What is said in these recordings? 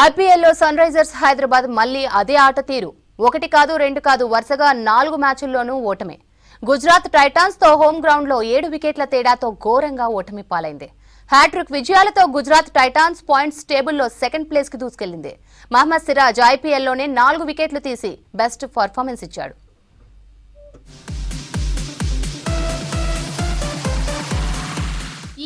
ఐపీఎల్లో sun Risers Hyderabad మళ్లీ అదే ఆట తీరు. ఒకటి కాదు రెండు కాదు వరుసగా 4 మ్యాచ్ల్లోనూ ఓటమే. గుజరాత్ టైటాన్స్ తో హోమ్ గ్రౌండ్ లో 7 వికెట్ల తేడాతో ఘోరంగా ఓటమి పాలైంది. హ్యాట్రిక్ విజయాలతో గుజరాత్ టైటాన్స్ పాయింట్స్ టేబుల్లో సెకండ్ ప్లేస్ కి దూసుకెళ్లింది. మహమ్మద్ సిరాజ్ ఐపీఎల్లోనే 4 వికెట్లు తీసి బెస్ట్ పర్ఫార్మెన్స్ ఇచ్చాడు.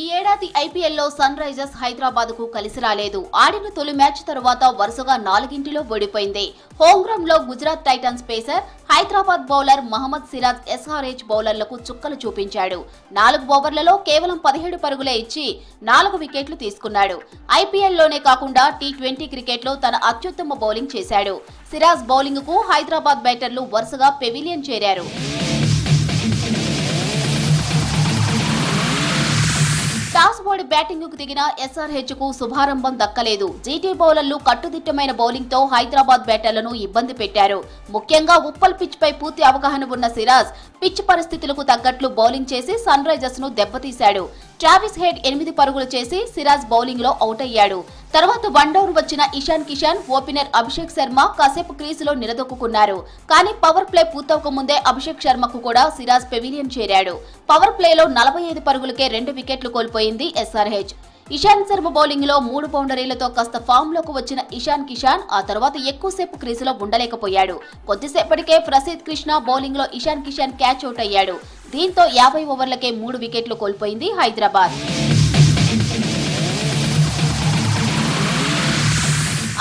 ఈ ఏడాది ఐపీఎల్లో సన్ రైజర్స్ హైదరాబాద్ కు కలిసి రాలేదు. ఆడిన తొలి మ్యాచ్ తర్వాత వరుసగా 4ంటిలో ఓడిపోయింది. హోమ్ గ్రౌండ్ లో Gujarat Titans pacer, Hyderabad bowler Mohammed Siraj SRH బౌలర్లకు చుక్కలు చూపించాడు. 4 ఓవర్లలో కేవలం 17 పరుగులే ఇచ్చి 4 వికెట్లు తీసుకున్నాడు. ఐపీఎల్లోనే కాకుండా టీ20 క్రికెట్లో తన అత్యుత్తమ బౌలింగ్ చేశాడు. సిరాజ్ బౌలింగ్ కు హైదరాబాద్ బ్యాటర్లు వరుసగా పెవిలియన్ చేరారు. టాస్ ఓడి బ్యాటింగ్ కు దిగిన ఎస్ఆర్హెచ్ కు శుభారంభం దక్కలేదు. జీటీ బౌలర్లు కట్టుదిట్టమైన బౌలింగ్ తో హైదరాబాద్ బ్యాటర్లను ఇబ్బంది పెట్టారు. ముఖ్యంగా ఉప్పల్ పిచ్ పై పూర్తి అవగాహన ఉన్న సిరాజ్ పిచ్ పరిస్థితులకు తగ్గట్లు బౌలింగ్ చేసి సన్ రైజర్స్ ను దెబ్బతీశాడు. ట్రావిస్ హెడ్ 8 పరుగులు చేసి సిరాజ్ బౌలింగ్ లో అవుట్ అయ్యాడు. తర్వాత వన్డౌన్ వచ్చిన ఇషాన్ కిషన్, ఓపెనర్ అభిషేక్ శర్మ కాసేపు క్రీజులో నిలదొక్కున్నారు. కానీ పవర్ ప్లే పూర్తవక ముందే అభిషేక్ శర్మకు కూడా సిరాజ్ పెవిలియన్ చేరాడు. పవర్ ప్లేలో 45 పరుగులకే 2 వికెట్లు కోల్పోయింది ఎస్ఆర్హెచ్. ఇషాన్ శర్మ బౌలింగ్ లో 3 బౌండరీలతో కాస్త ఫామ్ లోకి వచ్చిన ఇషాన్ కిషన్ ఆ తర్వాత ఎక్కువసేపు క్రీజులో ఉండలేకపోయాడు. కొద్దిసేపటికే ప్రసిద్ కృష్ణ బౌలింగ్ లో ఇషాన్ కిషన్ క్యాచ్ అవుట్ అయ్యాడు. దీంతో 50 ఓవర్లకే 3 వికెట్లు కోల్పోయింది హైదరాబాద్.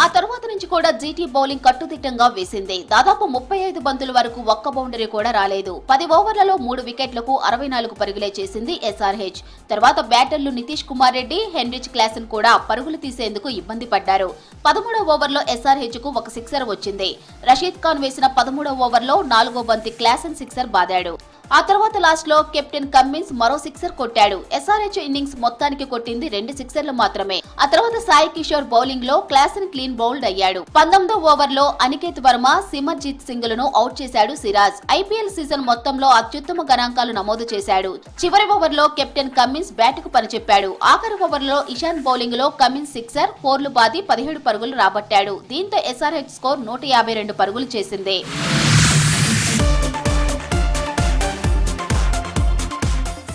ఆ తర్వాత నుంచి కూడా జీటీ బౌలింగ్ కట్టుదిట్టంగా వేసింది. దాదాపు 35 బంతుల వరకు ఒక్క బౌండరీ కూడా రాలేదు. 10 ఓవర్లలో 3 వికెట్లకు 64 పరుగులే చేసింది ఎస్ఆర్హెచ్. తర్వాత బ్యాటర్లు నితీష్ కుమార్ రెడ్డి, హెన్రిచ్ క్లాసన్ కూడా పరుగులు తీసేందుకు ఇబ్బంది పడ్డారు. 13వ ఓవర్లో ఎస్ఆర్హెచ్ కు ఒక సిక్సర్ వచ్చింది. రషీద్ ఖాన్ వేసిన 13వ ఓవర్లో 4వ బంతి క్లాసన్ సిక్సర్ బాదాడు. ఆ తర్వాత లాస్ట్ లో కెప్టెన్ కమ్మిన్స్ మరో సిక్సర్ కొట్టాడు. ఎస్ఆర్హెచ్ ఇన్నింగ్స్ మొత్తానికి కొట్టింది 2 సిక్సర్లు మాత్రమే. ఆ తర్వాత సాయి కిషోర్ బౌలింగ్ లో క్లాసన్ క్లీన్ బౌల్డ్ అయ్యాడు. 19వ ఓవర్లో అనికేత్ వర్మ, సిమర్జిత్ సింగ్ లను అవుట్ చేశాడు సిరాజ్. ఐపీఎల్ సీజన్ మొత్తంలో అత్యుత్తమ గణాంకాలు నమోదు చేశాడు. చివరి ఓవర్లో కెప్టెన్ కమ్మిన్స్ బ్యాట్ కు పనిచెప్పాడు. ఆఖరి ఓవర్లో ఇషాన్ బౌలింగ్ లో కమ్మిన్స్ సిక్సర్, 4లు బాది 17 పరుగులు రాబట్టాడు. దీంతో ఎస్ఆర్హెచ్ స్కోర్ 152 పరుగులు చేసింది.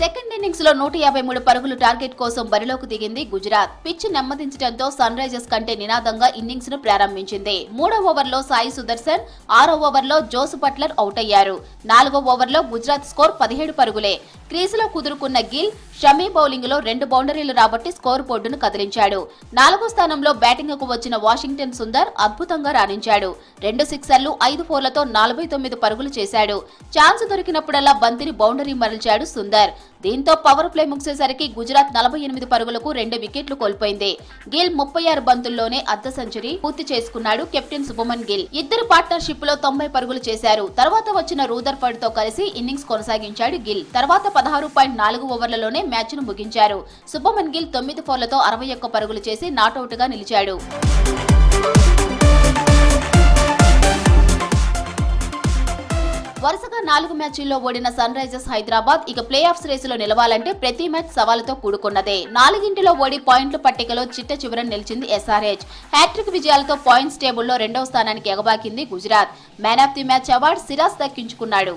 సెకండ్ ఇన్నింగ్స్ లో 153 పరుగులు టార్గెట్ కోసం బరిలోకి దిగింది గుజరాత్. పిచ్ నెమ్మదించడంతో సన్ రైజర్స్ కంటే నినాదంగా ఇన్నింగ్స్ ను ప్రారంభించింది. 3వ ఓవర్లో సాయి సుదర్శన్, 6వ ఓవర్లో జోస్ బట్లర్ అవుట్ అయ్యారు. 4వ ఓవర్లో గుజరాత్ స్కోర్ 17 పరుగులే. క్రీజులో కుదురుకున్న గిల్, షమీ బౌలింగ్ లో 2 బౌండరీలు రాబట్టి స్కోర్ బోర్డును కదిలించాడు. 4వ స్థానంలో బ్యాటింగ్ కు వచ్చిన వాషింగ్టన్ సుందర్ అద్భుతంగా రాణించాడు. 2 సిక్సర్లు 5 ఫోర్లతో 49 పరుగులు చేశాడు. ఛాన్స్ దొరికినప్పుడల్లా బంతిని బౌండరీ మరల్చాడు సుందర్. దీంతో పవర్ ప్లే ముగిసేసరికి గుజరాత్ 48 పరుగులకు 2 వికెట్లు కోల్పోయింది. గిల్ 36 బంతుల్లోనే అర్ధ సెంచరీ పూర్తి చేసుకున్నాడు కెప్టెన్ శుభమన్ గిల్. ఇద్దరు పార్ట్నర్షిప్ లో 90 పరుగులు చేశారు. తర్వాత వచ్చిన రూదర్ఫర్డ్ తో కలిసి ఇన్నింగ్స్ కొనసాగించాడు గిల్. తర్వాత 16.4 ఓవర్లలోనే మ్యాచ్ ను ముగించారు. శుభమన్ గిల్ 9 ఫోర్లతో 61 పరుగులు చేసి నాటౌట్ గా నిలిచాడు. వరుసగా 4 మ్యాచ్ల్లో ఓడిన సన్ రైజర్స్ హైదరాబాద్ ఇక ప్లే ఆఫ్స్ రేసులో నిలవాలంటే ప్రతి మ్యాచ్ సవాలుతో కూడుకున్నదే. 4ంటిలో ఓడి పాయింట్ల పట్టికలో చిట్ట చివరన నిలిచింది ఎస్ఆర్హెచ్. హ్యాట్రిక్ విజయాలతో పాయింట్స్ టేబుల్లో 2వ స్థానానికి ఎగబాకింది Gujarat. Man of the match award Siraj దక్కించుకున్నాడు.